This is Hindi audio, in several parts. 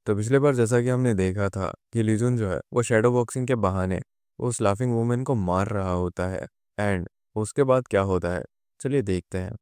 तो पिछले बार जैसा कि हमने देखा था कि लीजुन जो है वो शैडो बॉक्सिंग के बहाने उस लाफिंग वुमेन को मार रहा होता है। एंड उसके बाद क्या होता है, चलिए देखते हैं।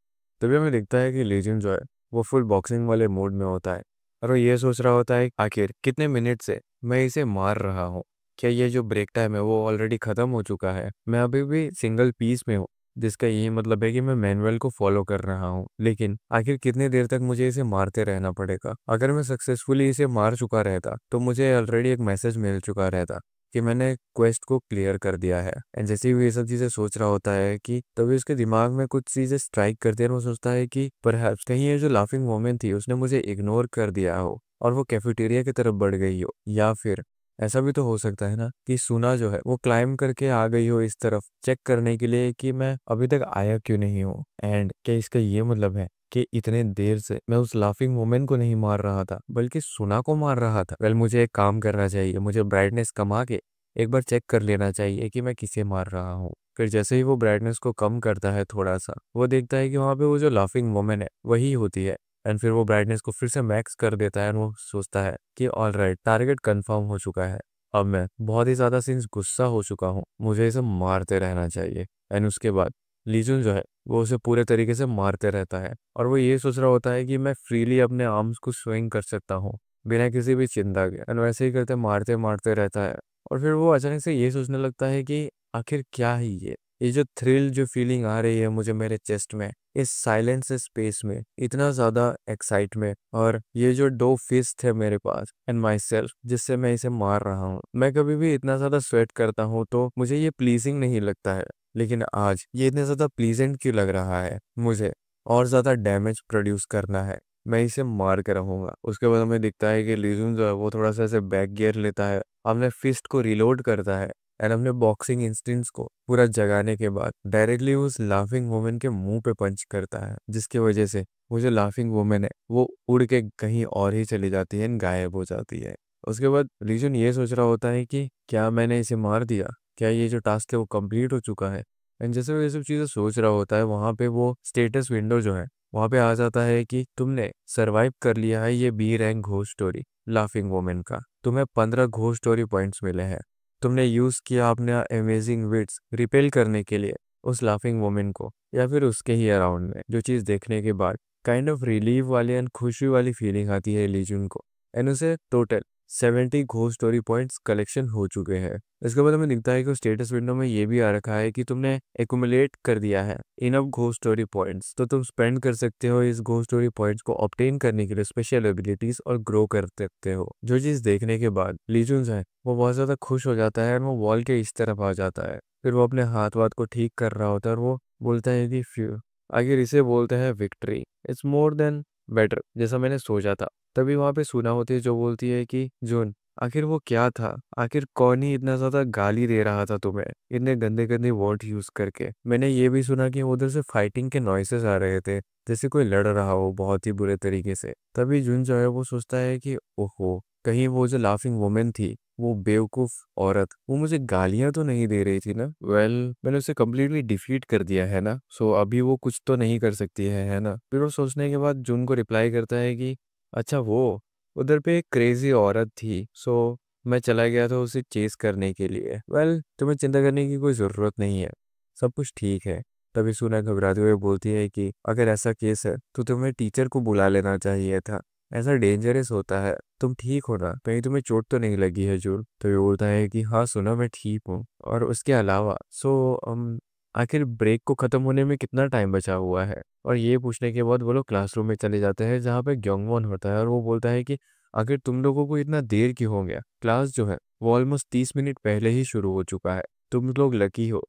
तभी हमें दिखता है कि लीजुन जो है वो फुल बॉक्सिंग वाले मूड में होता है और वो ये सोच रहा होता है आखिर कितने मिनट से मैं इसे मार रहा हूँ। क्या ये जो ब्रेक टाइम है वो ऑलरेडी खत्म हो चुका है? मैं अभी भी सिंगल पीस में हूँ, जिसका यही मतलब है कि मैं मैनुअल को फॉलो कर रहा हूँ। लेकिन आखिर कितनी देर तक मुझे इसे मारते रहना पड़ेगा? अगर मैं सक्सेसफुली इसे मार चुका रहता तो मुझे ऑलरेडी एक मैसेज मिल चुका रहता कि मैंने क्वेस्ट को क्लियर कर दिया है। एंड जैसे ही वो ये सब चीजें सोच रहा होता है कि तभी उसके दिमाग में कुछ चीजें स्ट्राइक करती है और वो सोचता है कि परहैप्स कहीं ये जो लाफिंग वोमेन थी उसने मुझे इग्नोर कर दिया हो और वो कैफेटेरिया की तरफ बढ़ गई हो। या फिर ऐसा भी तो हो सकता है ना कि सुना जो है वो क्लाइम करके आ गई हो इस तरफ चेक करने के लिए कि मैं अभी तक आया क्यों नहीं हूँ। एंड क्या इसका ये मतलब है कि इतने देर से मैं उस लाफिंग वुमेन को नहीं मार रहा था बल्कि सुना को मार रहा था? वेल, मुझे एक काम करना चाहिए, मुझे ब्राइटनेस कमा के एक बार चेक कर लेना चाहिए कि मैं किसे मार रहा हूँ। फिर जैसे ही वो ब्राइटनेस को कम करता है थोड़ा सा, वो देखता है कि वहां पे वो जो लाफिंग वुमेन है वही होती है। एंड फिर वो ब्राइटनेस को फिर से मैक्स कर देता है और वो सोचता है कि ऑल राइट, टारगेट कंफर्म हो चुका है। अब मैं बहुत ही ज्यादा सिंस गुस्सा हो चुका हूँ, मुझे इसे मारते रहना चाहिए। एंड उसके बाद लीजुन जो है वो उसे पूरे तरीके से मारते रहता है और वो ये सोच रहा होता है कि मैं फ्रीली अपने आर्म्स को स्विंग कर सकता हूँ बिना किसी भी चिंता के। एंड वैसे ही करते मारते मारते रहता है और फिर वो अचानक से ये सोचने लगता है कि आखिर क्या है ये जो थ्रिल जो फीलिंग आ रही है मुझे मेरे चेस्ट में, इस साइलेंस स्पेस में इतना ज्यादा एक्साइटमेंट, और ये जो दो फिस्ट है मेरे पास एंड माई सेल्फ जिससे मैं इसे मार रहा हूँ। मैं कभी भी इतना ज्यादा स्वेट करता हूँ तो मुझे ये प्लीजिंग नहीं लगता है, लेकिन आज ये इतना ज्यादा प्लीजेंट क्यों लग रहा है? मुझे और ज्यादा डैमेज प्रोड्यूस करना है, मैं इसे मार के रहूंगा। उसके बाद हमें दिखता है कि लीजुन जो है वो थोड़ा सा ऐसे बैक गियर लेता है, अपने फिस्ट को रिलोड करता है एंड अपने बॉक्सिंग इंस्टिंक्ट्स को पूरा जगाने के बाद डायरेक्टली उस लाफिंग वुमेन के मुंह पे पंच करता है, जिसकी वजह से वो जो लाफिंग वुमेन है वो उड़ के कहीं और ही चली जाती है, गायब हो जाती है। उसके बाद लीजुन ये सोच रहा होता है कि क्या मैंने इसे मार दिया, क्या ये जो टास्क है वो कंप्लीट हो चुका है? एंड जैसे वो ये सब चीजें सोच रहा होता है वहां पे वो स्टेटस विंडो जो है वहां पे आ जाता है कि तुमने सरवाइव कर लिया है ये B rank ghost story laughing women का, तुम्हें 15 घोस्ट स्टोरी पॉइंट्स मिले हैं। तुमने यूज किया अपने अमेजिंग विट्स रिपेल करने के लिए उस लाफिंग वुमेन को या फिर उसके ही अराउंड में। जो चीज देखने के बाद काइंड ऑफ रिलीव वाली एंड खुशी वाली फीलिंग आती है लीजुन को। एंड उसे total 70 ghost story points collection हो चुके हैं। इसके बाद हमें दिखता है कि स्टेटस विंडो में ये भी आ रखा है कि तुमने एक्यूमुलेट कर दिया है इनफ घोस्ट स्टोरी पॉइंट्स, तो तुम स्पेंड कर सकते हो इस घोस्ट स्टोरी पॉइंट्स को ऑब्टेन करने के लिए स्पेशल एबिलिटीज और ग्रो कर सकते हो। जो चीज देखने के बाद लीजुन है वो बहुत ज्यादा खुश हो जाता है और वो वॉल के इस तरफ आ जाता है। फिर वो अपने हाथ वाथ को ठीक कर रहा होता है और वो बोलता है कि फ्यू, आखिर इसे बोलते हैं victory, it's more than better, जैसा मैंने सोचा था। तभी वहां पे सुना होती है जो बोलती है कि जून, आखिर वो क्या था? आखिर कौन ही इतना ज्यादा गाली दे रहा था तुम्हें इतने गंदे गंदे वर्ड यूज करके? मैंने ये भी सुना कि उधर से फाइटिंग के नॉइसेस आ रहे थे, जैसे कोई लड़ रहा हो बहुत ही बुरे तरीके से। तभी जुन जो है वो सोचता है कि ओहो, कहीं वो जो लाफिंग वुमेन थी वो बेवकूफ औरत वो मुझे गालियां तो नहीं दे रही थी ना? वेल, मैंने उसे कम्प्लीटली डिफीट कर दिया है ना, सो अभी वो कुछ तो नहीं कर सकती है ना? फिर वो सोचने के बाद जुन को रिप्लाई करता है कि अच्छा, वो उधर पे एक क्रेजी औरत थी, सो मैं चला गया था उसे चेस करने के लिए। वेल, तुम्हें चिंता करने की कोई ज़रूरत नहीं है, सब कुछ ठीक है। तभी सुना घबराते हुए बोलती है कि अगर ऐसा केस है तो तुम्हें टीचर को बुला लेना चाहिए था, ऐसा डेंजरस होता है। तुम ठीक हो ना? कहीं तुम्हें चोट तो नहीं लगी है जूल? तो ये बोलता है कि हाँ सुना, मैं ठीक हूँ। और उसके अलावा आखिर ब्रेक को खत्म होने में कितना टाइम बचा हुआ है? और ये पूछने के बाद वो लोग क्लासरूम में चले जाते हैं जहाँ पे ग्योंगवॉन होता है और वो बोलता है कि आखिर तुम लोगों को इतना देर क्यों हो गया? क्लास जो है वो ऑलमोस्ट 30 मिनट पहले ही शुरू हो चुका है। तुम लोग लकी हो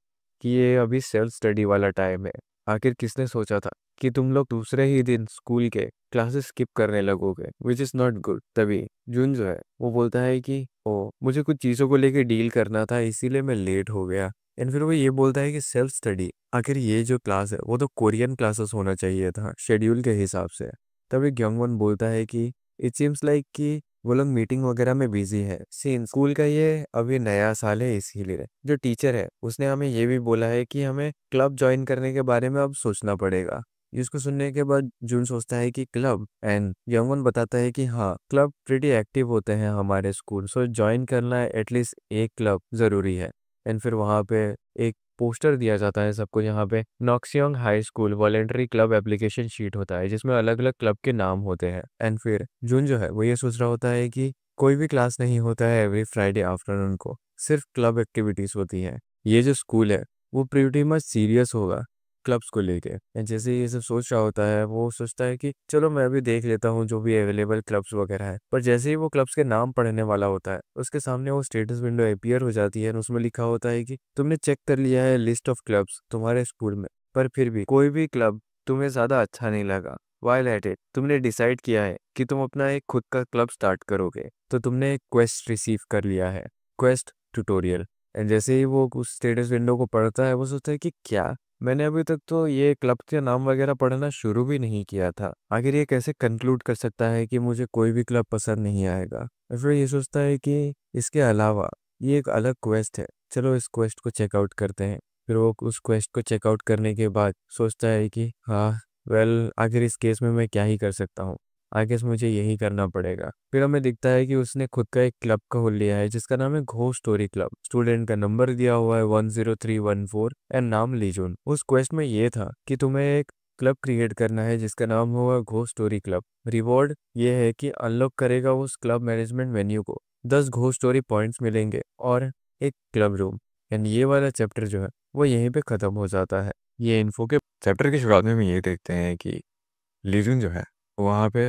कि ये अभी सेल्फ स्टडी वाला टाइम है। आखिर किसने सोचा था कि तुम लोग दूसरे ही दिन स्कूल के क्लासेस स्किप करने लगोगे, विच इज़ नॉट गुड। तभी जून जो है वो बोलता है कि ओ, मुझे कुछ चीज़ों को लेके डील करना था इसीलिए मैं लेट हो गया। एंड फिर वो ये बोलता है कि सेल्फ स्टडी, आखिर ये जो क्लास है वो तो कोरियन क्लासेस होना चाहिए था शेड्यूल के हिसाब से। तभी ग्योंगवॉन बोलता है कि इट सीम्स लाइक कि वो लोग मीटिंग वगैरह में बिजी है, सीन स्कूल का ये अभी नया साल है इसीलिए। जो टीचर है उसने हमें ये भी बोला है कि हमें क्लब ज्वाइन करने के बारे में अब सोचना पड़ेगा। इसको सुनने के बाद जून सोचता है कि क्लब, एंड यंगवन बताता है कि हाँ, क्लब प्रीटी एक्टिव होते हैं हमारे स्कूल, सो ज्वाइन करना एटलीस्ट एक क्लब ज़रूरी है। एंड फिर वहाँ पे एक पोस्टर दिया जाता है सबको, यहाँ पे नॉक्सियोंग high school voluntary club application sheet होता है जिसमें अलग अलग क्लब के नाम होते हैं। एंड फिर जून जो है वो ये सोच रहा होता है कि कोई भी क्लास नहीं होता है एवरी फ्राइडे आफ्टरनून को, सिर्फ क्लब एक्टिविटीज़ होती हैं। ये जो स्कूल है वो प्रीटी मच सीरियस होगा क्लब्स को लेके। एंड जैसे ही ये सब सोच रहा होता है वो सोचता है कि चलो मैं भी देख लेता हूँ जो भी अवेलेबल क्लब्स वगैरह है। पर जैसे ही वो क्लब्स के नाम पढ़ने वाला होता है उसके सामने वो स्टेटस विंडो अपीयर हो जाती है और उसमें लिखा होता है कि तुमने चेक कर लिया है लिस्ट ऑफ क्लब्स तुम्हारे स्कूल में, पर फिर भी कोई भी क्लब तुम्हें ज़्यादा अच्छा नहीं लगा। वाइल एट इट, तुमने डिसाइड किया है कि तुम अपना एक खुद का क्लब स्टार्ट करोगे, तो तुमने एक क्वेस्ट रिसीव कर लिया है, क्वेस्ट ट्यूटोरियल। एंड जैसे ही वो उस स्टेटस विंडो को पढ़ता है वो सोचता है कि क्या, मैंने अभी तक तो ये क्लब के नाम वगैरह पढ़ना शुरू भी नहीं किया था, आखिर ये कैसे कंक्लूड कर सकता है कि मुझे कोई भी क्लब पसंद नहीं आएगा। और फिर ये सोचता है कि इसके अलावा ये एक अलग क्वेस्ट है, चलो इस क्वेस्ट को चेकआउट करते हैं। फिर वो उस क्वेस्ट को चेकआउट करने के बाद सोचता है कि हाँ, वेल आखिर इस केस में मैं क्या ही कर सकता हूँ, आई गेस मुझे यही करना पड़ेगा। फिर हमें दिखता है कि उसने खुद का एक क्लब खोल लिया है जिसका नाम है घोस्ट स्टोरी क्लब। स्टूडेंट का नंबर दिया हुआ है 10314 एंड नाम लीजून। उस क्वेस्ट में ये था कि तुम्हें एक क्लब क्रिएट करना है जिसका नाम होगा घोस्ट स्टोरी क्लब। रिवॉर्ड ये है कि अनलॉक करेगा उस क्लब मैनेजमेंट मेन्यू को 10 घोस्ट स्टोरी पॉइंट्स मिलेंगे और एक क्लब रूम। एंड ये वाला चैप्टर जो है वो यहीं पे ख़त्म हो जाता है। ये इन्फो के चैप्टर की शुरुआत में हम ये देखते हैं कि लीजुन जो है वहाँ पे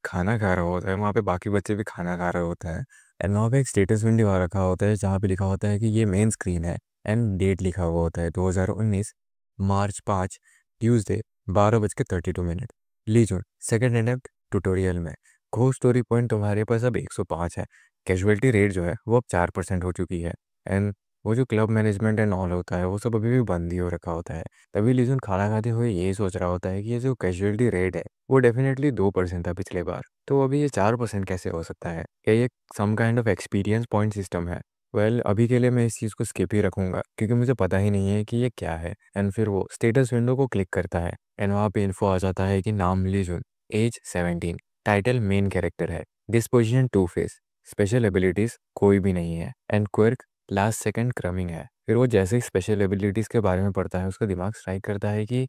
खाना खा रहा होता है, वहाँ पे बाकी बच्चे भी खाना खा रहे होते हैं। एंड वहाँ पे एक स्टेटस विंडो आ रखा होता है जहाँ पे लिखा होता है कि ये मेन स्क्रीन है एंड डेट लिखा हुआ होता है 2019 मार्च 5 ट्यूसडे 12:32। लीजुन सेकेंड अटेम्प्ट ट्यूटोरियल में घोस्ट स्टोरी पॉइंट तुम्हारे पास अब 105 है। कैजुअलिटी रेट जो है वो अब 4% हो चुकी है। एंड वो जो क्लब मैनेजमेंट एंड ऑल होता है वो सब अभी भी बंद ही हो रखा होता है। तभी लीजुन खाना खाते हुए ये सोच रहा होता है कि ये जो कैजुअलिटी रेट है वो डेफिनेटली 2% था पिछले बार, तो अभी ये 4% कैसे हो सकता है? क्या ये some kind of experience point system है? वेल अभी के लिए मैं इस चीज़ को स्किप ही रखूंगा क्योंकि मुझे पता ही नहीं है कि ये क्या है। एंड फिर वो स्टेटस विंडो को क्लिक करता है एंड वहाँ पे इन्फो आ जाता है कि नाम लीजुन, एज 17, टाइटल मेन कैरेक्टर है, डिस्पोजिशन 2 फेस, स्पेशल एबिलिटीज कोई भी नहीं है and quirk last second crumbing है। फिर वो जैसे ही स्पेशल एबिलिटीज़ के बारे में पढ़ता है उसका दिमाग स्ट्राइक करता है कि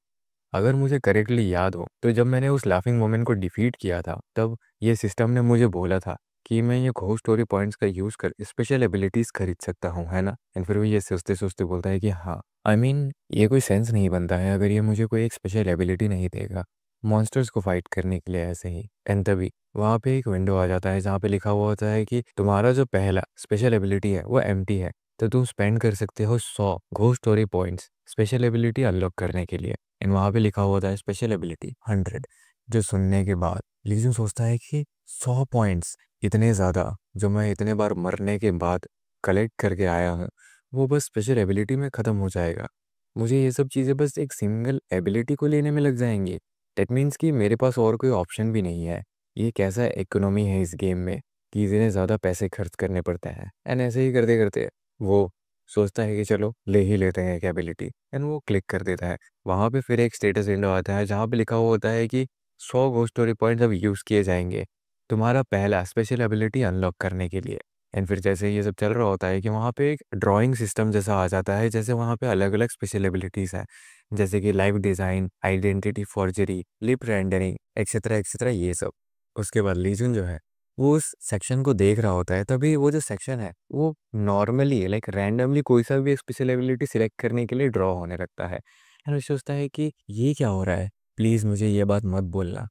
अगर मुझे करेक्टली याद हो तो जब मैंने उस लाफिंग वुमेन को डिफीट किया था तब ये सिस्टम ने मुझे बोला था कि मैं ये घोस्ट स्टोरी पॉइंट्स का यूज़ कर स्पेशल एबिलिटीज़ खरीद सकता हूँ, है ना? एंड फिर वो ये सोचते सोचते बोलता है कि हाँ, आई मीन ये कोई सेंस नहीं बनता है अगर ये मुझे कोई एक स्पेशल एबिलिटी नहीं देगा मॉन्स्टर्स को फाइट करने के लिए ऐसे ही। एंड तभी वहाँ पे एक विंडो आ जाता है जहाँ पे लिखा हुआ होता है कि तुम्हारा जो पहला स्पेशल एबिलिटी है वो एम्प्टी है, तो तुम स्पेंड कर सकते हो 100 ghost story points special ability unlock करने के लिए। एंड वहाँ पे लिखा हुआ था स्पेशल एबिलिटी 100। जो सुनने के बाद लीजन सोचता है कि 100 पॉइंट्स, इतने ज़्यादा जो मैं इतने बार मरने के बाद कलेक्ट करके आया हूँ, वो बस स्पेशल एबिलिटी में ख़त्म हो जाएगा। मुझे ये सब चीज़ें बस एक सिंगल एबिलिटी को लेने में लग जाएंगी। दैट मीन्स कि मेरे पास और कोई ऑप्शन भी नहीं है। ये कैसा इकोनॉमी है इस गेम में कि इतने ज़्यादा पैसे खर्च करने पड़ते हैं। एंड ऐसे ही करते करते वो सोचता है कि चलो ले ही लेते हैं एक एबिलिटी, एंड वो क्लिक कर देता है। वहाँ पे फिर एक स्टेटस विंडो आता है जहाँ पे लिखा हुआ होता है कि 100 घोस्ट स्टोरी पॉइंट्स अब यूज़ किए जाएंगे तुम्हारा पहला स्पेशल एबिलिटी अनलॉक करने के लिए। एंड फिर जैसे ये सब चल रहा होता है कि वहाँ पे एक ड्राइंग सिस्टम जैसा आ जाता है, जैसे वहाँ पे अलग अलग स्पेशल एबिलिटीज़ हैं जैसे कि live design, identity forgery, lip rendering, etcetera etcetera ये सब। उसके बाद लीजन जो है वो उस सेक्शन को देख रहा होता है, तभी वो जो सेक्शन है वो नॉर्मली लाइक रैंडमली कोई सा भी स्पेशल एबिलिटी सिलेक्ट करने के लिए ड्रॉ होने लगता है। एंड वो सोचता है कि ये क्या हो रहा है, प्लीज़ मुझे ये बात मत बोलना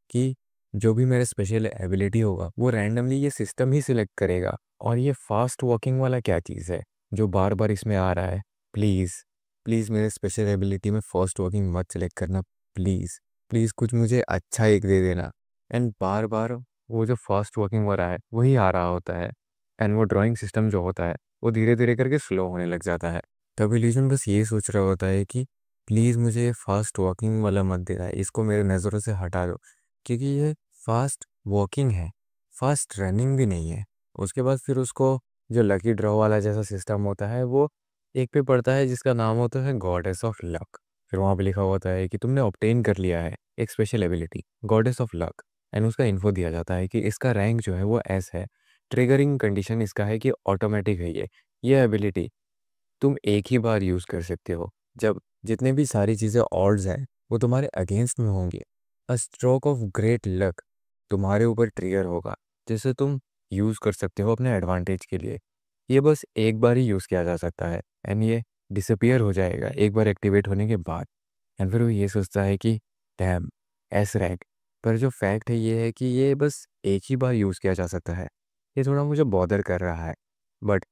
कि जो भी मेरा स्पेशल एबिलिटी होगा वो रैंडमली ये सिस्टम ही सिलेक्ट करेगा। और ये फास्ट वॉकिंग वाला क्या चीज़ है जो बार बार इसमें आ रहा है? प्लीज़ प्लीज़ मेरे स्पेशल एबिलिटी में फास्ट वॉकिंग मत सेलेक्ट करना, प्लीज़ प्लीज़ कुछ मुझे अच्छा एक दे देना। एंड बार बार वो जो फास्ट वॉकिंग वाला है वही आ रहा होता है। एंड वो ड्राइंग सिस्टम जो होता है वो धीरे धीरे करके स्लो होने लग जाता है। तभी लीजन बस ये सोच रहा होता है कि प्लीज़ मुझे फास्ट वॉकिंग वाला मत देना, इसको मेरे नज़रों से हटा दो, क्योंकि ये फास्ट वॉकिंग है, फास्ट रनिंग भी नहीं है। उसके बाद फिर उसको जो लकी ड्रॉ वाला जैसा सिस्टम होता है वो एक पे पड़ता है जिसका नाम होता है गॉडेस ऑफ लक। फिर वहाँ पे लिखा होता है कि तुमने ऑब्टेन कर लिया है एक special ability goddess of luck. And उसका इन्फो दिया जाता है कि इसका रैंक जो है वो एस है। ट्रिगरिंग कंडीशन इसका है कि ऑटोमेटिक है ये एबिलिटी तुम एक ही बार यूज़ कर सकते हो जब जितने भी सारी चीज़ें ऑड्स हैं वो तुम्हारे अगेंस्ट में होंगी। A stroke of great luck तुम्हारे ऊपर ट्रिगर होगा जिसे तुम यूज़ कर सकते हो अपने एडवांटेज के लिए। ये बस एक बार ही यूज़ किया जा सकता है एंड ये डिसअपियर हो जाएगा एक बार एक्टिवेट होने के बाद। एंड फिर वो ये सोचता है कि डैम एस रैंक, पर जो फैक्ट है ये है कि ये बस एक ही बार यूज़ किया जा सकता है। ये थोड़ा मुझे बॉदर कर रहा है बट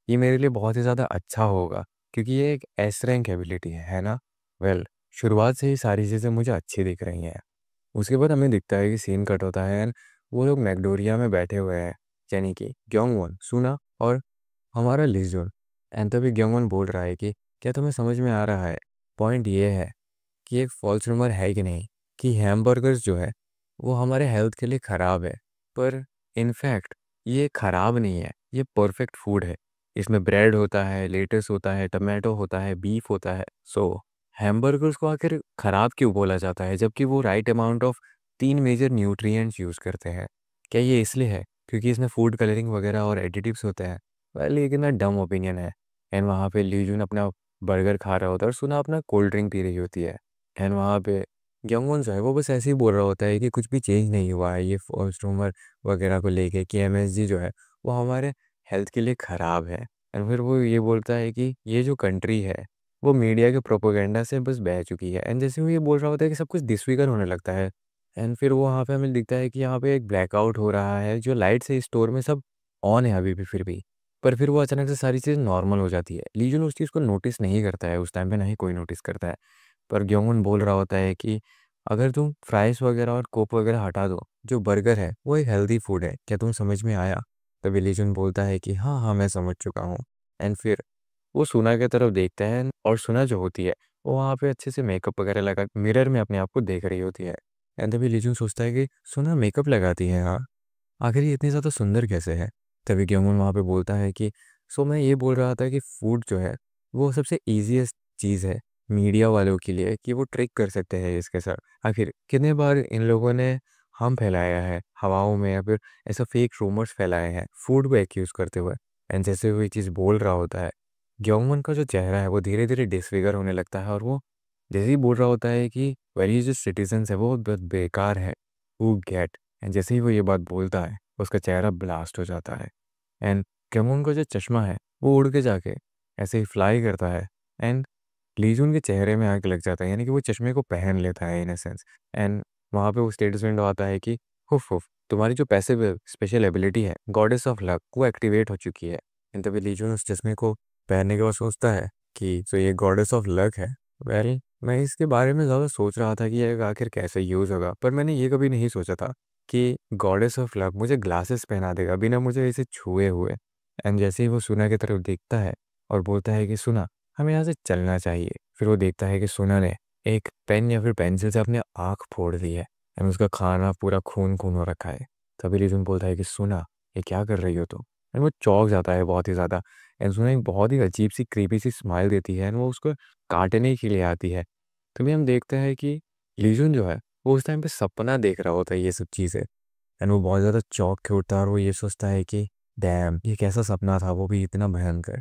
ये मेरे लिए बहुत ही ज़्यादा अच्छा होगा क्योंकि ये एक एस रैंक एबिलिटी है ना। वेल शुरुआत से ही सारी चीज़ें मुझे अच्छी दिख रही हैं। उसके बाद हमें दिखता है कि सीन कट होता है एंड वो लोग मैकडोरिया में बैठे हुए हैं, यानी कि ग्योंगवॉन, सुना और हमारा लिजुन। एंड तभी ग्योंगवॉन बोल रहा है कि क्या तुम्हें समझ में आ रहा है, पॉइंट ये है कि एक फॉल्स रूमर है कि नहीं कि हैमबर्गर्स जो है वो हमारे हेल्थ के लिए ख़राब है, पर इनफैक्ट ये ख़राब नहीं है, ये परफेक्ट फूड है। इसमें ब्रेड होता है, लेटस होता है, टमाटो होता है, बीफ होता है। सो हैमबर्गर्स को आखिर ख़राब क्यों बोला जाता है जबकि वो right amount of 3 major nutrients use करते हैं? क्या ये इसलिए है क्योंकि इसमें फूड कलरिंग वगैरह और एडिटिव्स होते हैं? वेल ये कितना डम ओपिनियन है। एंड वहाँ पे लीजून अपना बर्गर खा रहा होता है और सुना अपना कोल्ड ड्रिंक पी रही होती है। एंड वहाँ पे यंगवन जो है वो बस ऐसे ही बोल रहा होता है कि कुछ भी चेंज नहीं हुआ है ये फॉल्स रूमर वगैरह को लेके कि एमएसजी जो है वो हमारे हेल्थ के लिए ख़राब है। एंड फिर वो ये बोलता है कि ये जो कंट्री है वो मीडिया के प्रोपोगंडा से बस बह चुकी है। एंड जैसे वो ये बोल रहा होता है कि सब कुछ डिसफिगर होने लगता है एंड फिर वो वहाँ पे हमें दिखता है कि यहाँ पे एक ब्लैकआउट हो रहा है, जो लाइट्स है इस स्टोर में सब ऑन है अभी भी फिर भी, पर फिर वो अचानक से सारी चीज़ नॉर्मल हो जाती है। लीजन उस चीज़ को नोटिस नहीं करता है, उस टाइम पे नहीं कोई नोटिस करता है। पर ग्योंगुन बोल रहा होता है कि अगर तुम फ्राइज़ वगैरह और कोक वगैरह हटा दो, जो बर्गर है वो एक हेल्दी फूड है, क्या तुम समझ में आया? तभी लीजन बोलता है कि हाँ, हाँ, मैं समझ चुका हूँ। एंड फिर वो सुना की तरफ देखते हैं और सुना जो होती है, वो वहाँ पे अच्छे से मेकअप वगैरह लगा मिरर में अपने आप को देख रही होती है। एंड तभी लीजन सोचता है कि सुना मेकअप लगाती है, हाँ, आखिर ये इतनी ज़्यादा सुंदर कैसे है? तभी ग्योंगुन वहाँ पे बोलता है कि सो मैं ये बोल रहा था कि फूड जो है वो सबसे ईज़ीएस्ट चीज़ है मीडिया वालों के लिए कि वो ट्रिक कर सकते हैं इसके साथ। आखिर कितने बार इन लोगों ने हम फैलाया है हवाओं में या फिर ऐसा फेक रूमर्स फैलाए हैं फूड को एक्यूज़ करते हुए। एंड जैसे वो ये चीज़ बोल रहा होता है, ग्योंगुन का जो चेहरा है वो धीरे-धीरे डिसफिगर होने लगता है और वो जैसे ही बोल रहा होता है कि वेरी जो सिटीज़न्स है वो बहुत बेकार है, हू गेट। एंड जैसे ही वो ये बात बोलता है उसका चेहरा ब्लास्ट हो जाता है। एंड क्योंकि का जो चश्मा है वो उड़ के जाके ऐसे ही फ्लाई करता है एंड लीजून के चेहरे में आग लग जाता है, यानी कि वो चश्मे को पहन लेता है इन अ सेंस। एंड वहाँ पे वो स्टेटसमेंट आता है कि हुफ हुफ, तुम्हारी जो पैसिव स्पेशल एबिलिटी है गॉडेस ऑफ लक वो एक्टिवेट हो चुकी है। एंड तभी लीजून उस चश्मे को पहनने के बाद सोचता है कि तो ये गॉडेस ऑफ लक है। वेल मैं इसके बारे में ज़्यादा सोच रहा था कि ये आखिर कैसे यूज़ होगा, पर मैंने ये कभी नहीं सोचा था कि गॉडेस ऑफ लक मुझे ग्लासेस पहना देगा बिना मुझे इसे छुए हुए। एंड जैसे ही वो सुना की तरफ देखता है और बोलता है कि सुना, हमें यहाँ से चलना चाहिए। फिर वो देखता है कि सुना ने एक पेन या फिर पेंसिल से अपनी आँख फोड़ दी है एंड उसका खाना पूरा खून खून हो रखा है। तभी रिजुन बोलता है कि सुना, ये क्या कर रही हो तुम? एंड वो चौंक जाता है बहुत ही ज़्यादा। एंड सुना एक बहुत ही अजीब सी क्रीपी सी स्माइल देती है एंड वो उसको काटने के लिए आती है। तभी हम देखते हैं कि लीजुन जो है वो उस टाइम पे सपना देख रहा होता है ये सब चीज़ें। एंड वो बहुत ज़्यादा चौंक के उठता है और वो ये सोचता है कि डैम, ये कैसा सपना था, वो भी इतना भयंकर।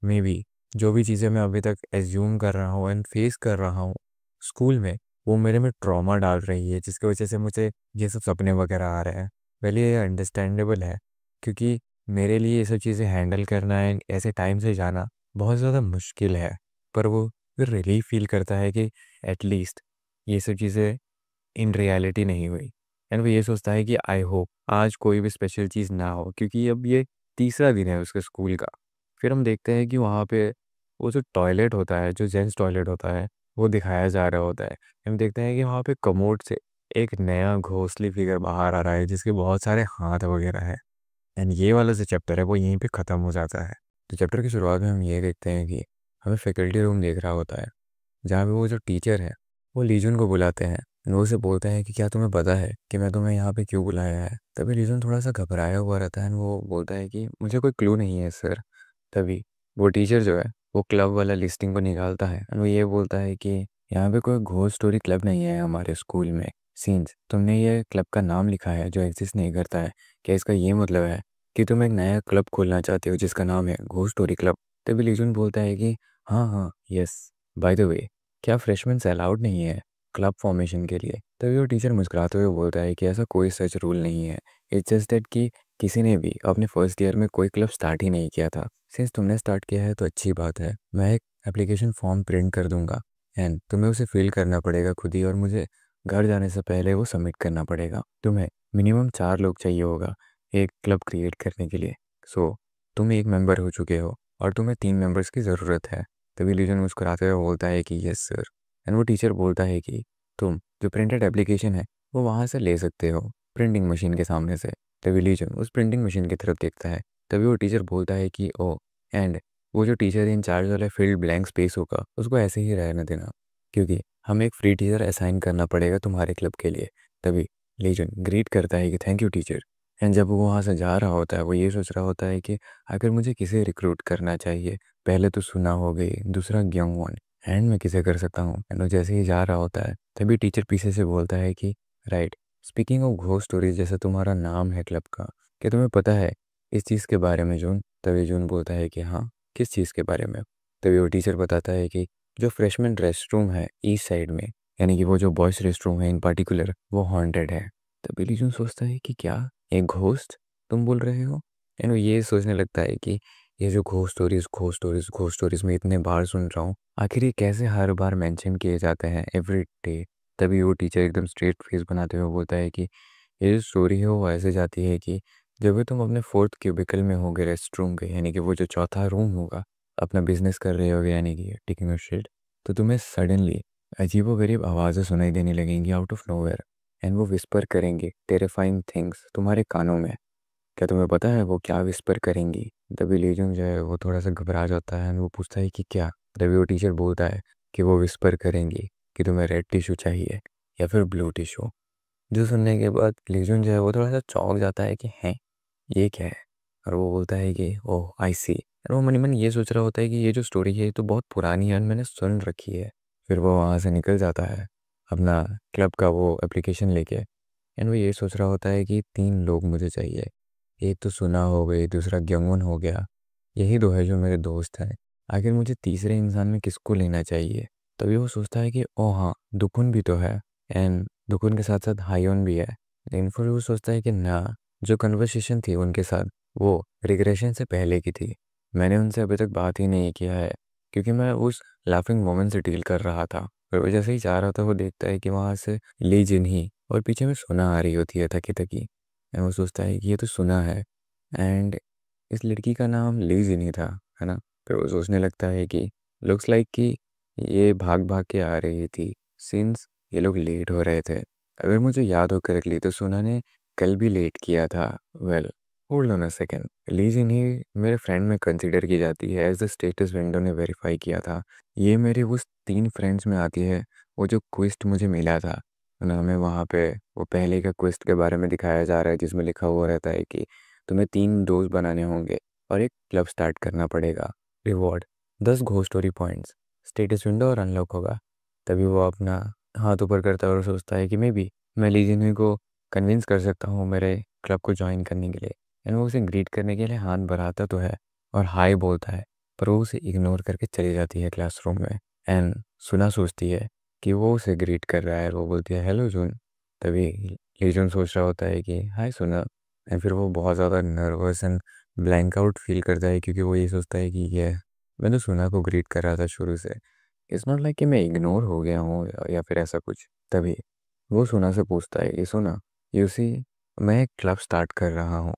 मे बी जो भी चीज़ें मैं अभी तक एज्यूम कर रहा हूँ एंड फेस कर रहा हूँ स्कूल में, वो मेरे में ट्रॉमा डाल रही है जिसकी वजह से मुझे ये सब सपने वगैरह आ रहे हैं। पहले ये अंडरस्टैंडेबल है क्योंकि मेरे लिए ये सब चीज़ें हैंडल करना एंड ऐसे टाइम से जाना बहुत ज़्यादा मुश्किल है। पर वो फिर रिलीफ फील करता है कि एटलीस्ट ये सब चीज़ें इन रियलिटी नहीं हुई। एंड वो ये सोचता है कि आई होप आज कोई भी स्पेशल चीज़ ना हो क्योंकि अब ये तीसरा दिन है उसके स्कूल का। फिर हम देखते हैं कि वहाँ पे वो जो टॉयलेट होता है, जो जेंट्स टॉयलेट होता है, वो दिखाया जा रहा होता है। हम देखते हैं कि वहाँ पे कमोड से एक नया घोस्टली फिगर बाहर आ रहा है जिसके बहुत सारे हाथ वगैरह है। एंड ये वाला जो चैप्टर है वो यहीं पे ख़त्म हो जाता है। तो चैप्टर की शुरुआत में हम ये देखते हैं कि हमें फैकल्टी रूम देख रहा होता है जहाँ पे वो जो टीचर है वो लीजन को बुलाते हैं। वो उसे बोलते हैं कि क्या तुम्हें पता है कि मैं तुम्हें यहाँ पे क्यों बुलाया है? तभी लीजन थोड़ा सा घबराया हुआ रहता है। वो बोलता है कि मुझे कोई क्लू नहीं है सर। तभी वो टीचर जो है वो क्लब वाला लिस्टिंग को निकालता है और वो ये बोलता है कि यहाँ पे कोई घोस्ट स्टोरी क्लब नहीं है हमारे स्कूल में। सीन्स, तुमने ये क्लब का नाम लिखा है जो एग्जिस्ट नहीं करता है। क्या इसका ये मतलब है कि तुम एक नया क्लब खोलना चाहते हो जिसका नाम है घोस्ट स्टोरी क्लब? तभी लीजन बोलता है कि हाँ हाँ यस, बाय द वे, क्या फ्रेशमैन अलाउड नहीं है क्लब फॉर्मेशन के लिए? तभी वो टीचर मुस्कुराते हुए बोलता है कि ऐसा कोई सच रूल नहीं है। इट्स जस्ट दैट कि किसी ने भी अपने फर्स्ट ईयर में कोई क्लब स्टार्ट ही नहीं किया था। सिंस तुमने स्टार्ट किया है तो अच्छी बात है, मैं एक एप्लीकेशन फॉर्म प्रिंट कर दूंगा एंड तुम्हें उसे फिल करना पड़ेगा खुद ही, और मुझे घर जाने से पहले वो सबमिट करना पड़ेगा। तुम्हें मिनिमम 4 लोग चाहिए होगा एक क्लब क्रिएट करने के लिए। सो तुम एक मेंबर हो चुके हो और तुम्हें 3 मेंबर्स की ज़रूरत है। तभी लीजन मुस्कुराते हुए बोलता है कि यस सर। एंड वो टीचर बोलता है कि तुम जो प्रिंटेड एप्लीकेशन है वो वहाँ से ले सकते हो प्रिंटिंग मशीन के सामने से। तभी लीजन उस प्रिंटिंग मशीन की तरफ देखता है। तभी वो टीचर बोलता है कि ओ, एंड वो जो टीचर इंचार्ज वाला फील्ड ब्लैंक स्पेस होगा उसको ऐसे ही रहने देना, क्योंकि हमें एक फ्री टीचर असाइन करना पड़ेगा तुम्हारे क्लब के लिए। तभी लीजन ग्रीट करता है कि थैंक यू टीचर। एंड जब वो वहाँ से जा रहा होता है वो ये सोच रहा होता है कि अगर मुझे किसे रिक्रूट करना चाहिए, पहले तो सुना हो गई, दूसरा ग्योंग वन, एंड मैं किसे कर सकता हूँ। एंड वो जैसे ही जा रहा होता है तभी टीचर पीछे से बोलता है कि right, speaking of ghost stories जैसा तुम्हारा नाम है क्लब का, क्या तुम्हें पता है इस चीज़ के बारे में जून? तभी जून बोलता है कि हाँ, किस चीज़ के बारे में? तभी वो टीचर बताता है कि जो फ्रेशमैन रेस्ट रूम है ईस्ट साइड में, यानी कि वो जो बॉयज़ रेस्ट रूम है इन पर्टिकुलर, वो हॉन्टेड है। तभी लीजून सोचता है कि क्या एक घोस्ट तुम बोल रहे हो? एंड वो ये सोचने लगता है कि ये जो घोस्ट स्टोरीज मैं इतने बार सुन रहा हूँ, आखिर ये कैसे हर बार मेंशन किए जाते हैं एवरी डे? तभी वो टीचर एकदम स्ट्रेट फेस बनाते हुए बोलता है कि ये जो स्टोरी है वो ऐसे जाती है कि जब भी तुम अपने फोर्थ क्यूबिकल में होगे रेस्ट रूम के, यानी कि वो जो चौथा रूम होगा, अपना बिजनेस कर रहे होगे यानी कि टेकिंग अ शिट, तो तुम्हें सडनली अजीबोगरीब आवाज़ें सुनाई देने लगेंगी आउट ऑफ नोवेयर। एंड वो विस्पर करेंगे टेरिफाइंग थिंग्स तुम्हारे कानों में। क्या तुम्हें पता है वो क्या विस्पर करेंगी? तभी लीजन जो है वो थोड़ा सा घबरा जाता है एंड वो पूछता है कि क्या? तभी वो टीचर बोलता है कि वो विस्पर करेंगी कि तुम्हें रेड टिश्यू चाहिए या फिर ब्लू टिश्यू। जो सुनने के बाद लीजन जो है वो थोड़ा सा चौंक जाता है कि हैं, ये क्या है? और वो बोलता है कि ओह आई सी। और वो मन ही मन ये सोच रहा होता है कि ये जो स्टोरी है ये तो बहुत पुरानी है और मैंने सुन रखी है। फिर वो वहाँ से निकल जाता है अपना क्लब का वो एप्लीकेशन लेके। एंड वो ये सोच रहा होता है कि 3 लोग मुझे चाहिए, एक तो सुना हो गई, दूसरा ग्यंगन हो गया, यही दो है जो मेरे दोस्त हैं। आखिर मुझे तीसरे इंसान में किसको लेना चाहिए? तभी वो सोचता है कि ओ हाँ, दुकुन भी तो है, एंड दुकुन के साथ साथ हायोन भी है। लेकिन फिर वो सोचता है कि ना, जो कन्वर्सेशन थी उनके साथ वो रिग्रेशन से पहले की थी। मैंने उनसे अभी तक बात ही नहीं किया है क्योंकि मैं उस लाफिंग मोमेंट से डील कर रहा था। फिर वो जैसे ही जा रहा था वो देखता है कि वहाँ से ली जिनही और पीछे में सुना आ रही होती है थकी थकी। एंड वो सोचता है कि ये तो सुना है, एंड इस लड़की का नाम ली जिनही था, है ना? फिर वो सोचने लगता है कि लुक्स लाइक कि ये भाग भाग के आ रही थी सिंस ये लोग लेट हो रहे थे। अगर मुझे याद हो करेक्टली तो सुना ने कल भी लेट किया था। Well, hold on a second, Lee Jinhee मेरे फ्रेंड में कंसिडर की जाती है एज द स्टेटस विंडो ने वेरीफाई किया था। ये मेरे उस 3 फ्रेंड्स में आती है वो जो क्विस्ट मुझे मिला था ना। हमें वहाँ पे वो पहले का क्विस्ट के बारे में दिखाया जा रहा है जिसमें लिखा हुआ रहता है कि तुम्हें 3 दोस्त बनाने होंगे और एक क्लब स्टार्ट करना पड़ेगा। Reward 10 ghost story points, status window और अनलॉक होगा। तभी वो अपना हाथ ऊपर करता है और सोचता है कि मे बी मैं लीजिनी को कन्विंस कर सकता हूँ मेरे क्लब को ज्वाइन करने के लिए। एंड वो उसे ग्रीट करने के लिए हाथ बढ़ाता तो है और हाय बोलता है, पर वो उसे इग्नोर करके चली जाती है क्लासरूम में। एंड सुना सोचती है कि वो उसे ग्रीट कर रहा है और वो बोलती है हेलो जून। तभी लीजन सोच रहा होता है कि हाय सुना। एंड फिर वो बहुत ज़्यादा nervous and blank out feel करता है क्योंकि वो ये सोचता है कि ये मैं तो सुना को ग्रीट कर रहा था शुरू से। इट्स नॉट लाइक कि मैं इग्नोर हो गया हूँ या फिर ऐसा कुछ। तभी वो सुना से पूछता है, ये सुना, यू सी, मैं एक क्लब स्टार्ट कर रहा हूँ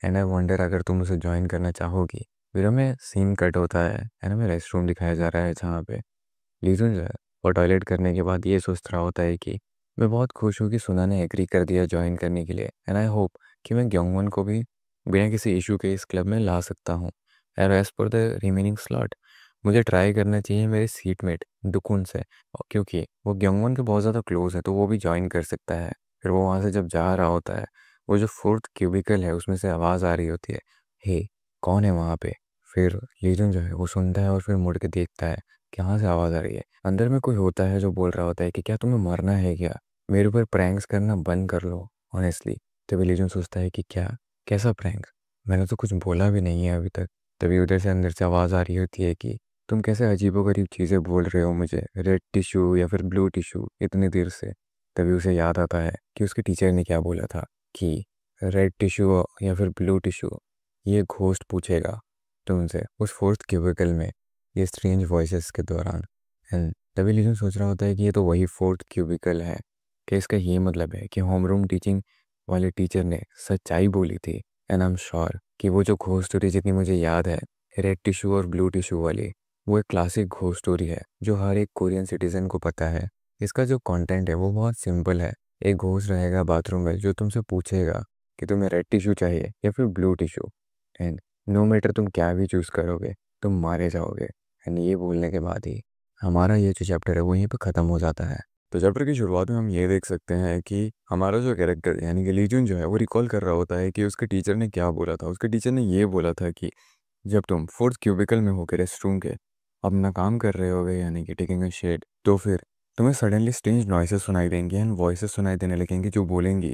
एंड आई वंडर अगर तुम उसे ज्वाइन करना चाहोगी। फिर हमें सीन कट होता है एंड हमें रेस्ट रूम दिखाया जा रहा है जहाँ पे लीजन जो है और टॉयलेट करने के बाद ये सोच रहा होता है कि मैं बहुत खुश हूँ कि सुना ने एग्री कर दिया ज्वाइन करने के लिए, एंड आई होप कि मैं ग्योंगवन को भी बिना किसी इशू के इस क्लब में ला सकता हूँ। And as per the remaining slot मुझे ट्राई करना चाहिए मेरे सीटमेट दुकुन से, क्योंकि वो ग्योंगवन के बहुत ज़्यादा क्लोज है तो वो भी ज्वाइन कर सकता है। फिर वो वहाँ से जब जा रहा होता है वो जो फोर्थ क्यूबिकल है उसमें से आवाज़ आ रही होती है, हे कौन है वहाँ पे? फिर लीजन जो है वो सुनता है और फिर मुड़ के देखता है कहाँ से आवाज़ आ रही है? अंदर में कोई होता है जो बोल रहा होता है कि क्या तुम्हें मरना है क्या? मेरे ऊपर प्रैंक्स करना बंद कर लो ऑनेस्टली। तभी लीजन सोचता है कि क्या, कैसा प्रैंक? मैंने तो कुछ बोला भी नहीं है अभी तक। तभी उधर से अंदर से आवाज़ आ रही होती है कि तुम कैसे अजीबोगरीब चीज़ें बोल रहे हो मुझे, रेड टिश्यू या फिर ब्लू टिश्यू इतनी देर से। तभी उसे याद आता है कि उसके टीचर ने क्या बोला था कि रेड टिश्यू या फिर ब्लू टिश्यू, ये घोस्ट पूछेगा तुमसे उस फोर्थ क्यूबिकल में, ये स्ट्रेंज वॉइसेस के दौरान। एंड तभी लीजन सोच रहा होता है कि ये तो वही फोर्थ क्यूबिकल है, कि इसका ये मतलब है कि होम रूम टीचिंग वाले टीचर ने सच्चाई बोली थी। एंड आई एम श्योर कि वो जो घोस्ट स्टोरी जितनी मुझे याद है, रेड टिश्यू और ब्लू टिश्यू वाली, वो एक क्लासिक घोस्ट स्टोरी है जो हर एक कोरियन सिटीजन को पता है। इसका जो कंटेंट है वो बहुत सिंपल है। एक घोस्ट रहेगा बाथरूम में जो तुमसे पूछेगा कि तुम्हें रेड टिश्यू चाहिए या फिर blue tissue, and no matter तुम क्या भी चूज़ करोगे तुम मारे जाओगे। एंड ये बोलने के बाद ही हमारा ये जो चैप्टर है वो यहीं पे ख़त्म हो जाता है। तो चैप्टर की शुरुआत में हम ये देख सकते हैं कि हमारा जो कैरेक्टर यानी कि लीजन जो है वो रिकॉल कर रहा होता है कि उसके टीचर ने क्या बोला था। उसके टीचर ने ये बोला था कि जब तुम फोर्थ क्यूबिकल में होकर रेस्ट रूम के अपना काम कर रहे होगे यानी कि टेकिंग अ शेड, तो फिर तुम्हें सडनली स्ट्रेंज नॉइसेस सुनाई देंगे एंड वॉइसेस सुनाई देने लगेंगी जो बोलेंगी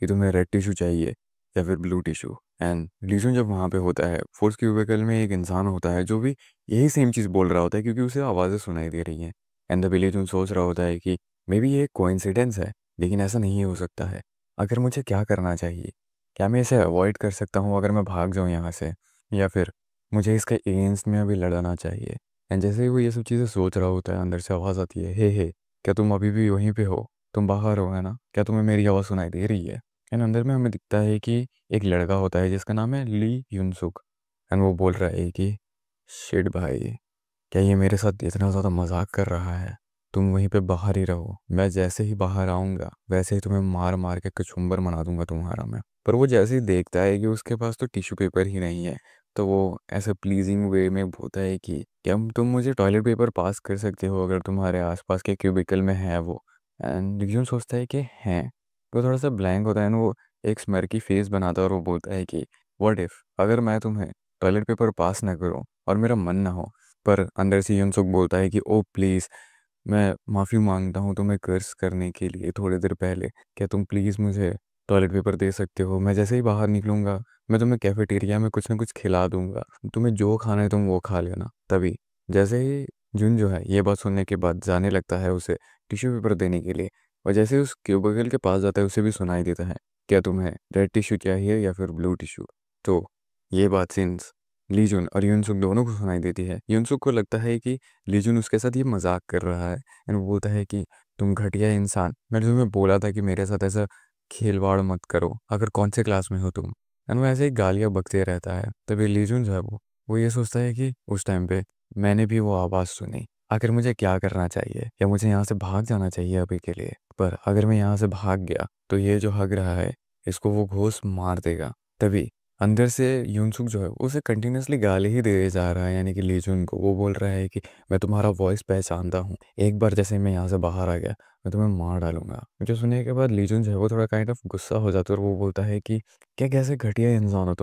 कि तुम्हें रेड टिश्यू चाहिए या फिर ब्लू टिश्यू। एंड लीजन जब वहाँ पे होता है फोर्थ क्यूबिकल में, एक इंसान होता है जो भी यही सेम चीज़ बोल रहा होता है क्योंकि उसे आवाज़ें सुनाई दे रही हैं। एंड द लीजन सोच रहा होता है कि मे बी ये एक कोइंसिडेंस है, लेकिन ऐसा नहीं हो सकता है। अगर मुझे क्या करना चाहिए? क्या मैं इसे अवॉइड कर सकता हूँ अगर मैं भाग जाऊँ यहाँ से, या फिर मुझे इसके अगेंस्ट में अभी लड़ना चाहिए? एंड जैसे ही वो ये सब चीज़ें सोच रहा होता है, अंदर से आवाज़ आती है, हे क्या तुम अभी भी वहीं पे हो? तुम बाहर हो है ना? क्या तुम्हें मेरी आवाज़ सुनाई दे रही है? एंड अंदर में हमें दिखता है कि एक लड़का होता है जिसका नाम है ली यूनसुक। एंड वो बोल रहा है कि शिट भाई, क्या ये मेरे साथ इतना ज़्यादा मजाक कर रहा है? तुम वहीं पे बाहर ही रहो, मैं जैसे ही बाहर आऊँगा वैसे ही तुम्हें मार मार के कचुम्बर बना दूंगा तुम्हारा मैं। पर वो जैसे ही देखता है कि उसके पास तो टिश्यू पेपर ही नहीं है, तो वो ऐसे प्लीजिंग वे में बोलता है कि क्या तुम मुझे टॉयलेट पेपर पास कर सकते हो अगर तुम्हारे आसपास के क्यूबिकल में है वो? एंड लिग्यून सोचता है कि हैं। वो थोड़ा सा ब्लैंक होता है ना, वो एक स्मर्की फेस बनाता है और वो बोलता है कि व्हाट इफ़ अगर मैं तुम्हें टॉयलेट पेपर पास ना करूँ और मेरा मन ना हो? पर अंदर से यूनसुक बोलता है कि ओ प्लीज़, मैं माफ़ी मांगता हूँ तुम्हें कर्स करने के लिए थोड़ी देर पहले। क्या तुम प्लीज़ मुझे टॉयलेट पेपर दे सकते हो? मैं जैसे ही बाहर निकलूँगा मैं तुम्हें कैफेटेरिया में कुछ ना कुछ खिला दूंगा, तुम्हें जो खाना है तुम वो खा लेना। तभी जैसे ही जुन जो है ये बात सुनने के बाद जाने लगता है उसे टिश्यू पेपर देने के लिए, और जैसे ही उस क्यूबिकल के पास जाता है उसे भी सुनाई देता है, क्या तुम्हें रेड टिश्यू चाहिए या फिर ब्लू टिश्यू? तो ये बात सिंस लीजुन और यूनसुक दोनों को सुनाई देती है, यूनसुक को लगता है कि लीजुन उसके साथ ये मजाक कर रहा है। एंड वो बोलता है कि तुम घटिया इंसान, मैंने तुम्हें बोला था कि मेरे साथ ऐसा खेलवाड़ मत करो, अगर कौन से क्लास में हो तुम? एंड वो ऐसे ही गालियाँ बकते रहता है। तभी लीजुन जो है वो ये सोचता है कि उस टाइम पे मैंने भी वो आवाज़ सुनी, आखिर मुझे क्या करना चाहिए? या मुझे यहाँ से भाग जाना चाहिए अभी के लिए? पर अगर मैं यहाँ से भाग गया तो ये जो हग रहा है इसको वो घोस्ट मार देगा। तभी अंदर से यूनसुक जो है उसे कंटिन्यूसली गाली ही दे जा रहा है, यानी कि लीजुन को। वो बोल रहा है कि मैं तुम्हारा वॉइस पहचानता हूँ, एक बार जैसे मैं यहाँ से बाहर आ गया मैं तुम्हें मार डालूंगा। जो सुनने के बाद लीजुन जो है वो थोड़ा काइंड ऑफ गुस्सा हो जाता है और वो बोलता है कि क्या कैसे घटिया इंसान हो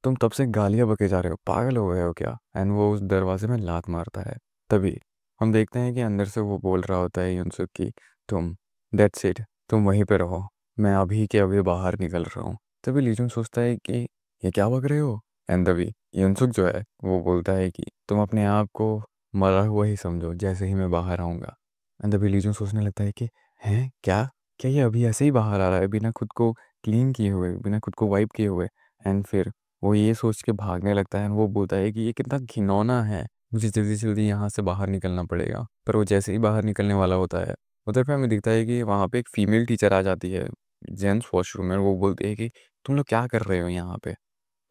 तुम तब से गालियाँ बके जा रहे हो, पागल हो गए हो क्या? एंड वो उस दरवाजे में लात मारता है। तभी हम देखते हैं कि अंदर से वो बोल रहा होता है यूनसुक की तुम, दैट्स इट, तुम वहीं पे रहो, मैं अभी के अभी बाहर निकल रहा हूँ। तभी लीजुन सोचता है कि ये क्या बक रहे हो? एंड तभी यूनसुक जो है वो बोलता है कि तुम अपने आप को मरा हुआ ही समझो जैसे ही मैं बाहर आऊँगा। एंड तभी लीजुन सोचने लगता है कि हैं क्या, क्या ये अभी ऐसे ही बाहर आ रहा है बिना खुद को क्लीन किए हुए, बिना खुद को वाइप किए हुए? एंड फिर वो ये सोच के भागने लगता है। वो बोलता है कि ये कितना घिनौना है, मुझे जल्दी जल्दी यहाँ से बाहर निकलना पड़ेगा। पर वो जैसे ही बाहर निकलने वाला होता है उधर पे हमें दिखता है कि वहाँ पे एक फीमेल टीचर आ जाती है जेंट्स वॉशरूम में। वो बोलती है कि तुम लोग क्या कर रहे हो यहाँ पे?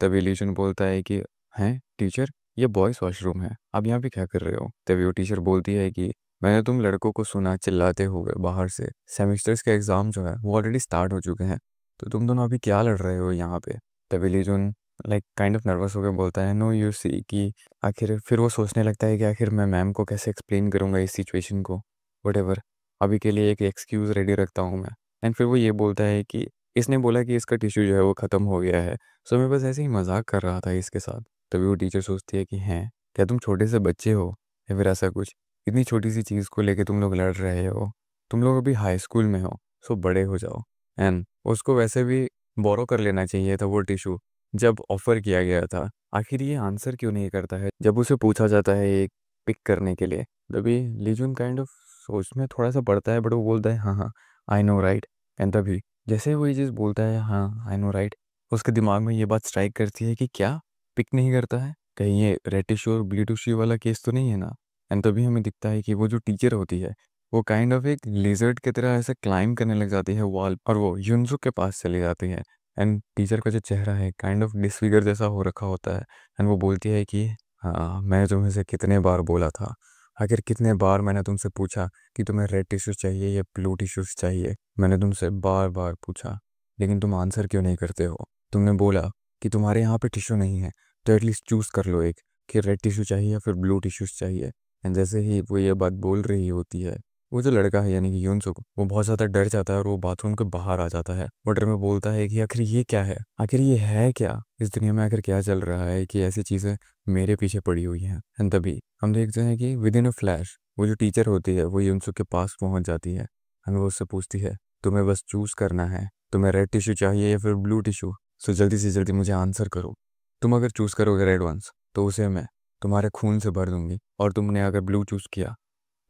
तभी लीजन बोलता है कि हैं टीचर, ये बॉयज़ वॉशरूम है, आप यहाँ पे क्या कर रहे हो? तभी वो टीचर बोलती है कि मैंने तुम लड़कों को सुना चिल्लाते हुए बाहर से, सेमेस्टर्स के एग्ज़ाम जो है वो ऑलरेडी स्टार्ट हो चुके हैं, तो तुम दोनों अभी क्या लड़ रहे हो यहाँ पे? तभी लीजन लाइक काइंड ऑफ नर्वस होकर बोलता है नो यू सी, कि आखिर फिर वो सोचने लगता है कि आखिर मैं मैम को कैसे एक्सप्लेन करूँगा इस सिचुएशन को। वट अभी के लिए एक एक्सक्यूज़ रेडी रखता हूँ मैं। एंड फिर वो ये बोलता है कि इसने बोला कि इसका टिश्यू जो है वो ख़त्म हो गया है, सो मैं बस ऐसे ही मजाक कर रहा था इसके साथ। तभी वो टीचर सोचती है कि हैं क्या तुम छोटे से बच्चे हो या फिर ऐसा कुछ? इतनी छोटी सी चीज़ को लेके तुम लोग लड़ रहे हो। तुम लोग अभी हाई स्कूल में हो, सो बड़े हो जाओ। एंड उसको वैसे भी बोरो कर लेना चाहिए था वो टिशू जब ऑफर किया गया था। आखिर ये आंसर क्यों नहीं करता है जब उसे पूछा जाता है एक पिक करने के लिए? तभी लीजुन काइंड ऑफ सोच में थोड़ा सा पड़ता है, बट वो बोलता है हाँ हाँ आई नो राइट। एंड तभी जैसे वो ये चीज़ बोलता है हाँ आई नो राइट, उसके दिमाग में ये बात स्ट्राइक करती है कि क्या पिक नहीं करता है, कहीं ये रेड टिश्यू और ब्लू टिश्यू वाला केस तो नहीं है ना। एंड तभी हमें दिखता है कि वो जो टीचर होती है वो काइंड ऑफ एक लिजर्ड की तरह ऐसे क्लाइंब करने लग जाती है वॉल, और वो युनसुक के पास चली जाती है। एंड टीचर का जो चेहरा है काइंड ऑफ डिसफिगर जैसा हो रखा होता है। एंड वो बोलती है कि हाँ मैं तुम्हें से कितने बार बोला था, आखिर कितने बार मैंने तुमसे पूछा कि तुम्हें रेड टिश्यूज चाहिए या ब्लू टिश्यूज चाहिए। मैंने तुमसे बार बार पूछा, लेकिन तुम आंसर क्यों नहीं करते हो? तुमने बोला कि तुम्हारे यहाँ पे टिश्यू नहीं है, तो एटलीस्ट चूज़ कर लो एक, कि रेड टिश्यू चाहिए या फिर ब्लू टिश्यूज चाहिए। एंड जैसे ही वो ये बात बोल रही होती है, वो जो लड़का है यानी कि यूनसुक, वो बहुत ज़्यादा डर जाता है और वो बाथरूम के बाहर आ जाता है। वो डर में बोलता है कि आखिर ये क्या है, आखिर ये है क्या, इस दुनिया में आखिर क्या चल रहा है कि ऐसी चीज़ें मेरे पीछे पड़ी हुई हैं। एंड तभी हम देखते हैं कि विद इन अ फ्लैश वो जो टीचर होती है वो यूनसुक के पास पहुंच जाती है। हमें वो उससे पूछती है तुम्हें बस चूज़ करना है, तुम्हें रेड टिश्यू चाहिए या फिर ब्लू टिश्यू, सो जल्दी से जल्दी मुझे आंसर करो। तुम अगर चूज़ करोगे रेड वंस तो उसे मैं तुम्हारे खून से भर दूंगी, और तुमने अगर ब्लू चूज़ किया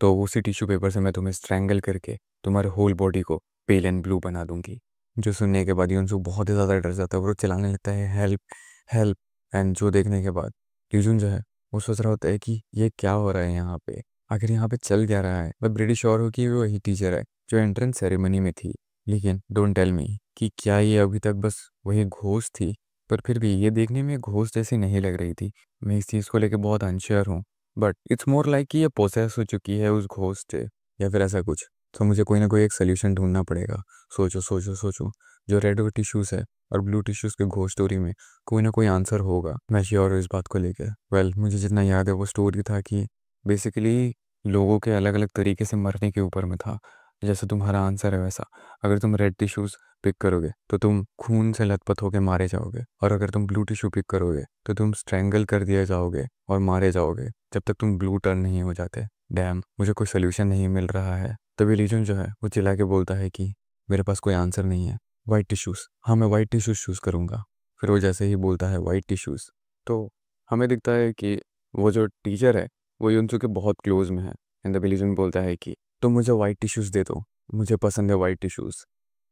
तो उसी टिश्यू पेपर से मैं तुम्हें स्ट्रैंगल करके तुम्हारे होल बॉडी को पेल एंड ब्लू बना दूंगी। जो सुनने के बाद यूनसुक बहुत ही ज़्यादा डर जाता है और वो चिल्लाने लगता है हेल्प हेल्प। एंड जो देखने के बाद यूजुन जो है वो सोच रहा होता है कि ये क्या हो रहा है यहाँ पे, आखिर यहाँ पे चल क्या रहा है। मैं ब्रिटिश श्योर हूँ कि वो वही टीचर है जो एंट्रेंस सेरेमनी में थी, लेकिन डोंट टेल मी कि क्या ये अभी तक बस वही घोष थी। पर फिर भी ये देखने में घोष जैसी नहीं लग रही थी। मैं इस चीज़ को लेकर बहुत अनश्योर हूँ, बट इट्स मोर लाइक कि ये पोसेस हो चुकी है उस घोस्ट से, या फिर ऐसा कुछ। तो मुझे कोई ना कोई एक सोल्यूशन ढूंढना पड़ेगा। सोचो सोचो सोचो, जो रेड टिश्यूज़ है और ब्लू टिश्यूज़ के घोस्ट स्टोरी में कोई ना कोई आंसर होगा, मैं श्योर हूँ इस बात को लेकर। वेल मुझे जितना याद है वो स्टोरी था कि बेसिकली लोगों के अलग अलग तरीके से मरने के ऊपर में था। जैसे तुम्हारा आंसर है वैसा, अगर तुम रेड टिश्यूज़ पिक करोगे तो तुम खून से लथपथ होकर मारे जाओगे, और अगर तुम ब्लू टिश्यू पिक करोगे तो तुम स्ट्रैंगल कर दिए जाओगे और मारे जाओगे जब तक तुम ब्लू टर्न नहीं हो जाते। डैम, मुझे कोई सोल्यूशन नहीं मिल रहा है। तभी लीजन जो है वो चिल्ला के बोलता है कि मेरे पास कोई आंसर नहीं है। वाइट टिश्यूज़, हाँ मैं वाइट टिश्यूज़ चूज़ करूँगा। फिर वो जैसे ही बोलता है वाइट टिश्यूज़, तो हमें दिखता है कि वो जो टीचर है वो यूनसू के बहुत क्लोज में है। एंड तभी लीजन बोलता है कि तुम मुझे वाइट टिश्यूज़ दे दो, मुझे पसंद है वाइट टिश्यूज़।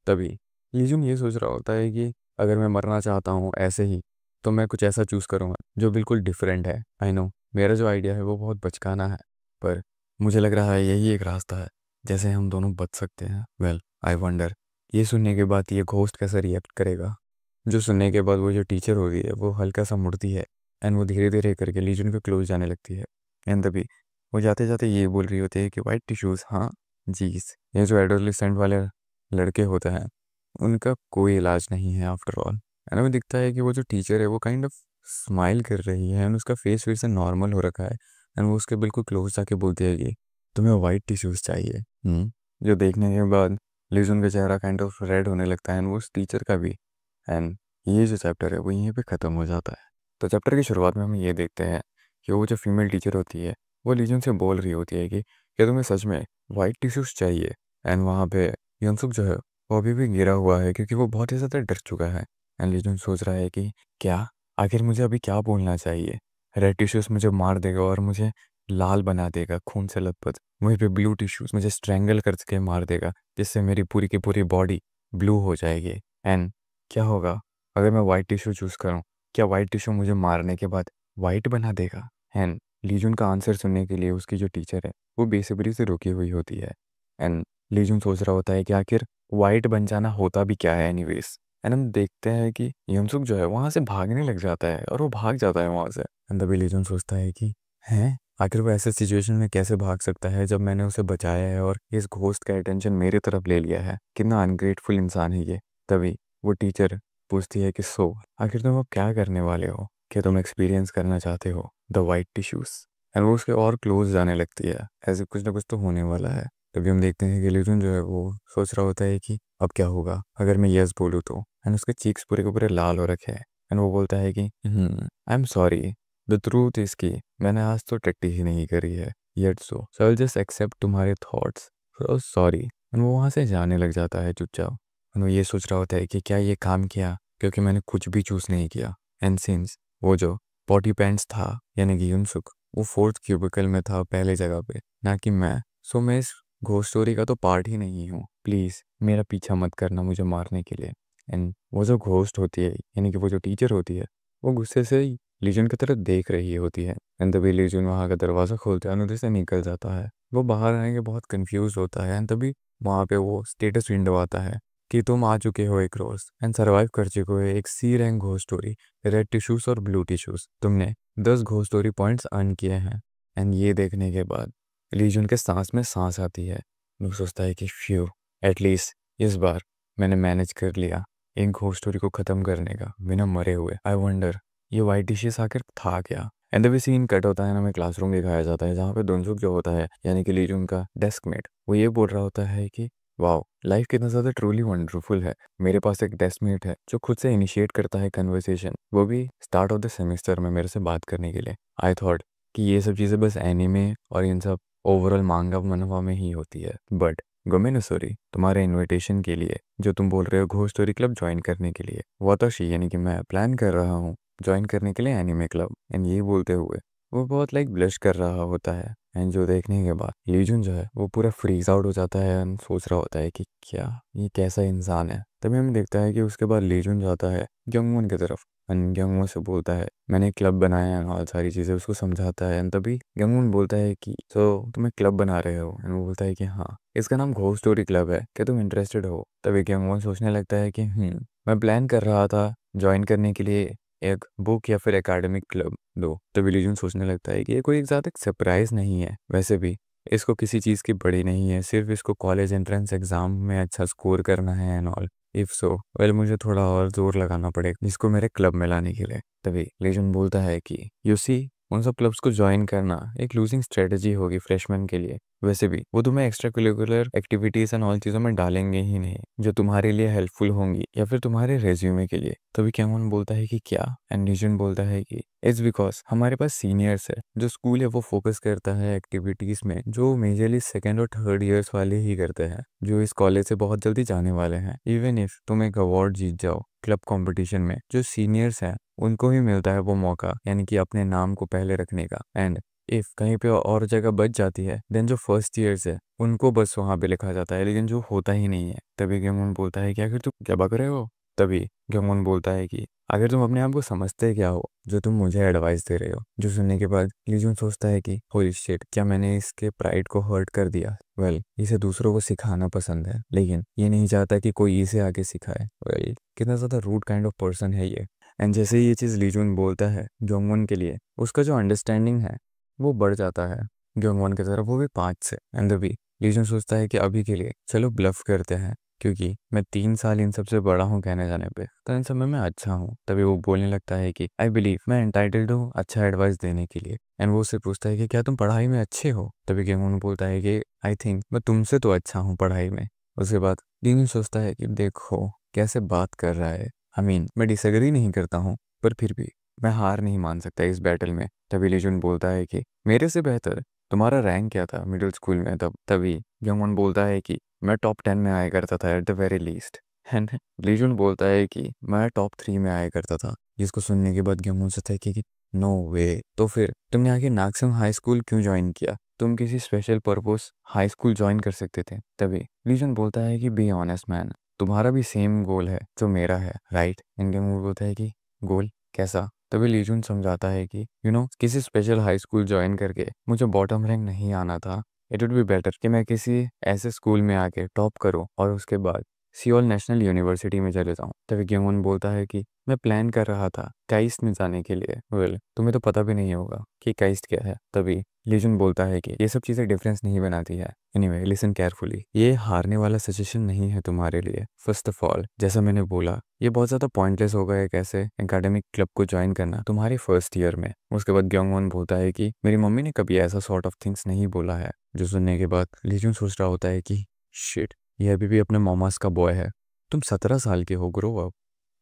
तभी लीजुन ये सोच रहा होता है कि अगर मैं मरना चाहता हूँ ऐसे ही, तो मैं कुछ ऐसा चूज़ करूँगा जो बिल्कुल डिफरेंट है। आई नो मेरा जो आइडिया है वो बहुत बचकाना है, पर मुझे लग रहा है यही एक रास्ता है जैसे हम दोनों बच सकते हैं। वेल आई वंडर ये सुनने के बाद ये घोस्ट कैसा रिएक्ट करेगा। जो सुनने के बाद वो जो टीचर होती है वो हल्का सा मुड़ती है, एंड वो धीरे धीरे करके लीजुन के क्लोज जाने लगती है। एंड तभी वो जाते जाते ये बोल रही होती है कि वाइट टिश्यूज़, हाँ जीस, ये जो एडोलेसेंट वाले लड़के होते हैं उनका कोई इलाज नहीं है आफ्टर ऑल। एंड हमें दिखता है कि वो जो टीचर है वो काइंड ऑफ स्माइल कर रही है, एंड उसका फेस फिर से नॉर्मल हो रखा है। एंड वो उसके बिल्कुल क्लोज जाके बोलती है कि तुम्हें वाइट टिश्यूज़ चाहिए। जो देखने के बाद लिजुन का चेहरा काइंड ऑफ रेड होने लगता है, एंड वो उस टीचर का भी। एंड ये जो चैप्टर है वो यहीं पे ख़त्म हो जाता है। तो चैप्टर की शुरुआत में हम ये देखते हैं कि वो जो फीमेल टीचर होती है वो लिजुन से बोल रही होती है कि क्या तुम्हें सच में वाइट टिश्यूज़ चाहिए। एंड वहाँ पे यंसुक जो है वो अभी भी गिरा हुआ है क्योंकि वो बहुत ही ज़्यादा डर चुका है। एंड लिजुन सोच रहा है कि क्या, आखिर मुझे अभी क्या बोलना चाहिए। रेड टिश्यूज़ मुझे मार देगा और मुझे लाल बना देगा खून से लथपथ, वहीं पे ब्लू टिश्यूज़ मुझे स्ट्रैंगल करके मार देगा जिससे मेरी पूरी की पूरी बॉडी ब्लू हो जाएगी। एंड क्या होगा अगर मैं वाइट टिश्यू चूज़ करूँ, क्या वाइट टिश्यू मुझे मारने के बाद वाइट बना देगा? एंड लीजुन का आंसर सुनने के लिए उसकी जो टीचर है वो बेसब्री से रुकी हुई होती है। एंड लीजुन सोच रहा होता है कि आखिर वाइट बन जाना होता भी क्या है एनीवेज। एंड हम देखते हैं कि यमसुक जो है वहाँ से भागने लग जाता है और वो भाग जाता है वहाँ से। एंड तभी लीजुन सोचता है कि हैं, आखिर वो ऐसे सिचुएशन में कैसे भाग सकता है जब मैंने उसे बचाया है और इस घोस्ट का अटेंशन मेरी तरफ ले लिया है। कितना अनग्रेटफुल इंसान है ये। तभी वो टीचर पूछती है कि सो आखिर तुम अब क्या करने वाले हो, क्या तुम एक्सपीरियंस करना चाहते हो द वाइट टिश्यूज़। एंड वो उसके और क्लोज जाने लगती है, ऐसे कुछ ना कुछ तो होने वाला है। तभी हम देखते हैं कि लिटन जो है वो सोच रहा होता है कि अब क्या होगा अगर मैं यस बोलूँ तो। एंड उसके चीक्स पूरे के पूरे लाल हो रखे हैं। एंड वो बोलता है कि I am sorry, the truth इसकी मैंने आज तो टट्टी ही नहीं करी है। Yet so I will just accept तुम्हारे थॉट्स, सॉरी। एंड वो वहाँ से जाने लग जाता है चुपचाप। एंड वो ये सोच रहा होता है कि क्या ये काम किया क्योंकि मैंने कुछ भी चूज़ नहीं किया। एंड सिंस वो जो पॉटी पैंट्स था यानी कि यूनसुक, वो फोर्थ क्यूबिकल में था पहले जगह पे, ना कि मैं, सो मैं इस घोस्ट स्टोरी का तो पार्ट ही नहीं हूँ। प्लीज़ मेरा पीछा मत करना मुझे मारने के लिए। एंड वो जो घोस्ट होती है यानी कि वो जो टीचर होती है, वो गुस्से से ही लीजन की तरफ देख रही होती है। एंड तभी लीजन वहाँ का दरवाज़ा खोलता है और उधर से निकल जाता है। वो बाहर आएंगे बहुत कंफ्यूज होता है। एंड तभी वहाँ पे वो स्टेटस विंडो आता है कि तुम आ चुके हो एक रोज एंड सर्वाइव कर चुके हो एक C rank ghost story, red tissues और ब्लू टिश्यूज। तुमने 10 घोस्ट स्टोरी पॉइंट्स अर्न किए हैं। एंड ये देखने के बाद लीजन के सांस में सांस आती है। वो सोचता है कि फ्यू, एटलीस्ट इस बार मैंने मैनेज कर लिया एक घोस्ट स्टोरी को ख़त्म करने का बिना मरे हुए। आई वंडर ये वाइट डिशेस आकर था क्या। एंड द सीन कट होता है ना, हमें क्लासरूम दिखाया जाता है जहाँ पे दुनसुक जो होता है यानी कि लीजुन का डेस्कमेट, वो ये बोल रहा होता है कि वाओ लाइफ कितना ज़्यादा ट्रूली वंडरफुल है। मेरे पास एक डेस्कमेट है जो खुद से इनिशिएट करता है कन्वर्सेशन, वो भी स्टार्ट ऑफ द सेमेस्टर में मेरे से बात करने के लिए। आई थॉट कि ये सब चीज़ें बस एनीमे और इन सब ओवरऑल मांगा मनवा में ही होती है। बट गोमेनो सॉरी तुम्हारे इनविटेशन के लिए जो तुम बोल रहे हो घोस्ट स्टोरी क्लब ज्वाइन करने के लिए, वाताशी यानी कि मैं प्लान कर रहा हूँ ज्वाइन करने के लिए एनिमे क्लब। एंड ये बोलते हुए वो बहुत लाइक ब्लश कर रहा होता है। एंड जो देखने के बाद लीजुन जो है वो पूरा फ्रीज आउट हो जाता है एंड सोच रहा होता है कि क्या ये कैसा इंसान है। तभी हमें देखता है कि उसके बाद लीजुन जाता है ग्योंगवॉन की तरफ एंड ग्योंगवॉन से बोलता है मैंने क्लब बनाया है और सारी चीज़ें उसको समझाता है। एंड तभी ग्योंगवॉन बोलता है कि तो तुम एक क्लब बना रहे हो। एंड वो बोलता है कि हाँ इसका नाम घोस्ट स्टोरी क्लब है, क्या तुम इंटरेस्टेड हो। तभी ग्योंगवॉन सोचने लगता है कि मैं प्लान कर रहा था ज्वाइन करने के लिए एक बुक या फिर एकेडमिक क्लब दो। तभी लीजन सोचने लगता है कि ये कोई ज़्यादा सरप्राइज नहीं है, वैसे भी इसको किसी चीज़ की बड़ी नहीं है, सिर्फ इसको कॉलेज एंट्रेंस एग्जाम में अच्छा स्कोर करना है and all. If so well मुझे थोड़ा और जोर लगाना पड़ेगा इसको मेरे क्लब में लाने के लिए। तभी लीजन बोलता है कि यू सी उन सब क्लब्स को ज्वाइन करना एक लूजिंग स्ट्रेटजी होगी फ्रेशमैन के लिए। वैसे भी वो तुम्हें extra curricular activities and all चीज़ों में डालेंगे ही नहीं जो तुम्हारे लिए हेल्पफुल होंगी या फिर तुम्हारे रेज्यूमे के लिए। तभी कैमन बोलता है कि क्या, एंड लीजन बोलता है कि इट्स बिकॉज हमारे पास सीनियर्स है, जो स्कूल है वो फोकस करता है एक्टिविटीज़ में जो मेजरली सेकेंड और थर्ड ईयर्स वाले ही करते हैं, जो इस कॉलेज से बहुत जल्दी जाने वाले हैं। इवन इफ तुम एक अवार्ड जीत जाओ क्लब कंपटीशन में, जो सीनियर्स हैं उनको ही मिलता है वो मौका, यानी कि अपने नाम को पहले रखने का। एंड इफ कहीं पे और जगह बच जाती है देन जो फर्स्ट ईयर्स है उनको बस वहाँ पे लिखा जाता है, लेकिन जो होता ही नहीं है। तभी गेमोन बोलता है कि आखिर तुम क्या बक रहे हो। तभी गेमोन बोलता है कि अगर तुम अपने आप को समझते क्या हो जो तुम मुझे एडवाइस दे रहे हो। जो सुनने के बाद लीजून सोचता है कि होली शिट, क्या मैंने इसके प्राइड को हर्ट कर दिया। वेल इसे दूसरों को सिखाना पसंद है लेकिन ये नहीं चाहता कि कोई इसे आगे सिखाए। वेल कितना ज़्यादा रूड काइंड ऑफ पर्सन है ये। एंड जैसे ही ये चीज़ लीजून बोलता है ग्योंगवॉन के लिए उसका जो अंडरस्टैंडिंग है वो बढ़ जाता है ग्योंगवॉन की तरफ, वो भी 5 से। एंड तभी लीजून सोचता है कि अभी के लिए चलो ब्लफ करते हैं, क्योंकि मैं 3 साल इन सबसे बड़ा हूँ कहने जाने पे, तो इन सब में मैं अच्छा हूँ। तभी वो बोलने लगता है कि आई बिलीव मैं एंटाइटल्ड हूँ अच्छा एडवाइस देने के लिए। एंड वो उससे पूछता है कि क्या तुम पढ़ाई में अच्छे हो। तभी ग्योंगवॉन बोलता है कि आई थिंक मैं तुमसे तो अच्छा हूँ पढ़ाई में। उसके बाद लीजून सोचता है कि देखो कैसे बात कर रहा है, मैं डिसएग्री नहीं करता हूँ पर फिर भी मैं हार नहीं मान सकता इस बैटल में। तभी लीजून बोलता है कि मेरे से बेहतर तुम्हारा रैंक क्या था मिडिल स्कूल में तब। तभी ग्योंगवॉन बोलता है कि मैं टॉप 10 में आया करता था at the very least. And लीजून बोलता है कि मैं टॉप 3 में आया करता था। जिसको सुनने के बाद ग्योंगवॉन सोचता है कि नो वे, तो फिर तुमने आगे नाक्सम हाई स्कूल क्यों ज्वाइन किया, तुम किसी special purpose high school join कर सकते थे। तभी लीजून बोलता है कि बी ऑनेस्ट मैन, तुम्हारा भी सेम गोल है जो मेरा है राइट। एंड ग्योंगवॉन बोलता है कि गोल कैसा। तभी लीजून समझाता है कि किसी स्पेशल हाई स्कूल ज्वाइन करके मुझे बॉटम रैंक नहीं आना था। इट वुड बी बेटर कि मैं किसी ऐसे स्कूल में आके टॉप करूं और उसके बाद सियोल नेशनल यूनिवर्सिटी में चले जाऊं। तभी ग्योंगवॉन बोलता है कि मैं प्लान कर रहा था काइस्ट में जाने के लिए। वेल तुम्हें तो पता भी नहीं होगा कि काइस्ट क्या है। तभी लीजून बोलता है कि ये सब चीज़ें डिफरेंस नहीं बनाती है। एनीवे लिसन केयरफुली, ये हारने वाला सजेशन नहीं है तुम्हारे लिए। फर्स्ट ऑफ ऑल जैसा मैंने बोला ये बहुत ज़्यादा पॉइंटलेस होगा एक ऐसे एकेडमिक क्लब को ज्वाइन करना तुम्हारे फर्स्ट ईयर में। उसके बाद ग्योंगवॉन बोलता है कि मेरी मम्मी ने कभी ऐसा सॉर्ट ऑफ थिंग्स नहीं बोला है। जो सुनने के बाद लीजून सोच रहा होता है कि शिट, ये अभी भी अपने मामास का बॉय है, तुम 17 साल के हो, ग्रो अप।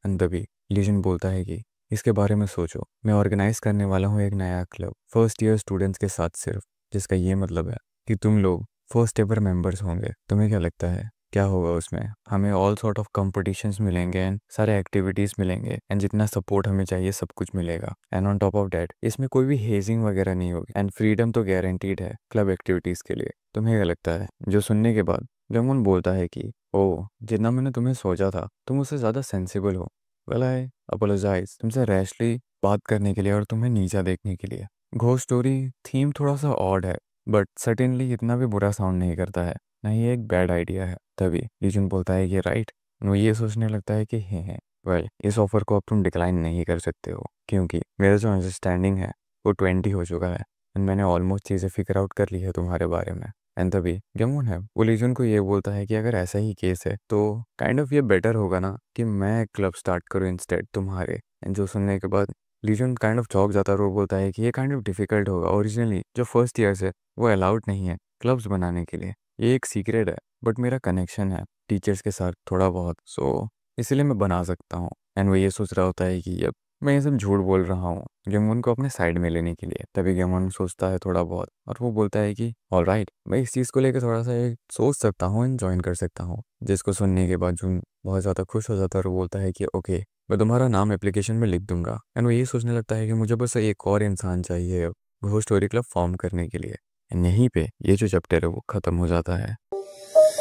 एंड तभी लीजन बोलता है कि इसके बारे में सोचो, मैं ऑर्गेनाइज करने वाला हूँ एक नया क्लब फर्स्ट ईयर स्टूडेंट्स के साथ सिर्फ, जिसका ये मतलब है कि तुम लोग फर्स्ट एवर मेंबर्स होंगे। तुम्हें क्या लगता है क्या होगा उसमें? हमें ऑल सॉर्ट ऑफ कॉम्पिटिशन्स मिलेंगे एंड सारे एक्टिविटीज़ मिलेंगे एंड जितना सपोर्ट हमें चाहिए सब कुछ मिलेगा। And on top of that इसमें कोई भी हेजिंग वगैरह नहीं होगी एंड फ्रीडम तो गारंटीड है क्लब एक्टिविटीज़ के लिए। तुम्हें क्या लगता है? जो सुनने के बाद जंगुन बोलता है कि ओ, जितना मैंने तुम्हें सोचा था तुम उससे ज़्यादा सेंसिबल हो। वेल आई अपोलोजाइज तुमसे रैशली बात करने के लिए और तुम्हें नीचा देखने के लिए। घोस्ट स्टोरी थीम थोड़ा सा ऑड है बट सर्टेनली इतना भी बुरा साउंड नहीं करता है, ना ये एक बैड आइडिया है। तभी लीजन बोलता है कि राइट। वो ये सोचने लगता है कि हे वेल इस ऑफर को अब तुम डिक्लाइन नहीं कर सकते हो क्योंकि मेरा जो अंडरस्टैंडिंग है वो 20 हो चुका है एंड मैंने ऑलमोस्ट चीज़ें फिगर आउट कर ली है तुम्हारे बारे में। एंड तभी गमून है वो लीजन को ये बोलता है कि अगर ऐसा ही केस है तो काइंड ऑफ ये बेटर होगा ना कि मैं क्लब स्टार्ट करूँ इंस्टेड तुम्हारे। एंड जो सुनने के बाद लीजन काइंड ऑफ चौक जाता है और वो बोलता है कि ये काइंड ऑफ डिफिकल्ट होगा। ओरिजिनली जो फर्स्ट ईयर्स है वो अलाउड नहीं है क्लब्स बनाने के लिए। ये एक सीक्रेट है बट मेरा कनेक्शन है टीचर्स के साथ थोड़ा बहुत, सो इसलिए मैं बना सकता हूँ। एंड वो ये सोच रहा होता है कि अब मैं ये सब झूठ बोल रहा हूँ गेमोन को अपने साइड में लेने के लिए। तभी गेमोन सोचता है थोड़ा बहुत और वो बोलता है कि ऑल राइट मैं इस चीज़ को लेकर थोड़ा सा एक सोच सकता हूँ एंड ज्वाइन कर सकता हूँ। जिसको सुनने के बाद जून बहुत ज़्यादा खुश हो जाता है और वो बोलता है कि ओके मैं तुम्हारा नाम एप्लीकेशन में लिख दूंगा। एंड वो ये सोचने लगता है कि मुझे बस एक और इंसान चाहिए अब वो स्टोरी क्लब फॉर्म करने के लिए। एंड यहीं पे ये जो चैप्टर है वो ख़त्म हो जाता है।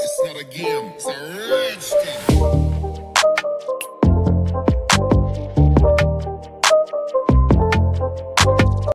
It's not a game, it's a rich thing.